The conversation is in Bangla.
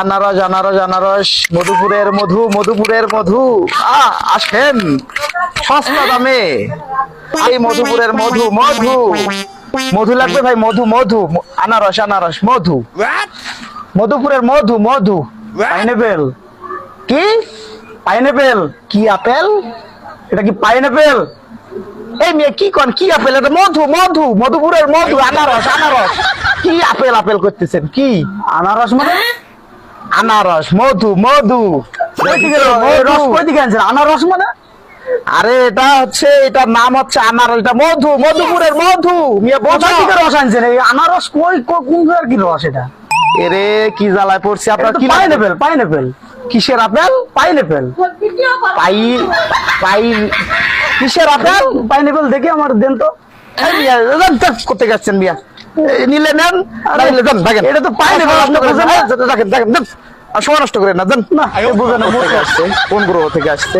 আনারস আনারস আনারস, মধুপুরের মধু, মধুপুরের মধু। আসেন সস্তা দামে এই মধুপুরের মধু। মধু মধু লাগবে ভাই, মধু মধু, আনারস আনারস, মধু, মধুপুরের মধু মধু। পাইনাপেল কি? পাইনাপেল কি? আপেল? এটা কি পাইনাপেল? এই মেয়ে কি কন? কি আপেল? এটা মধু মধু, মধুপুরের মধু, আনারস আনারস। কি আপেল আপেল করতেছেন? কি আনারস মানে? আনারস, মধু মধু। রস কই থেকে আনছেন? আনারস মানে? আরে এটা হচ্ছে, এটার নাম হচ্ছে আনারস, এটা মধু, মধুপুরের মধু। মিয়া কোথা বোঝা থেকে রস আনছেন? এই আনারস কই কোন জায়গার কি রস এটা? এরে কি জ্বালায় পড়ছি আপনার। কি পাইনাপেল পাইনাপেল। কিসের আপেল? পাইনাপেল পাই পাই কিসের আপেল? পাইনাপেল দেখে আমার দেন তো। এই মিয়া, করতে যাচ্ছেন মিয়া? নিলে নেন, নাইলে দেন, দেখেন। এটা তো পাইনাপেল, আপনি বুঝেন না? দেখেন দেখেন দেন। আর সময় নষ্ট করেন না, দেন। না, বুঝেন কোথা থেকে আসছে, কোন গ্রহ থেকে আসছে।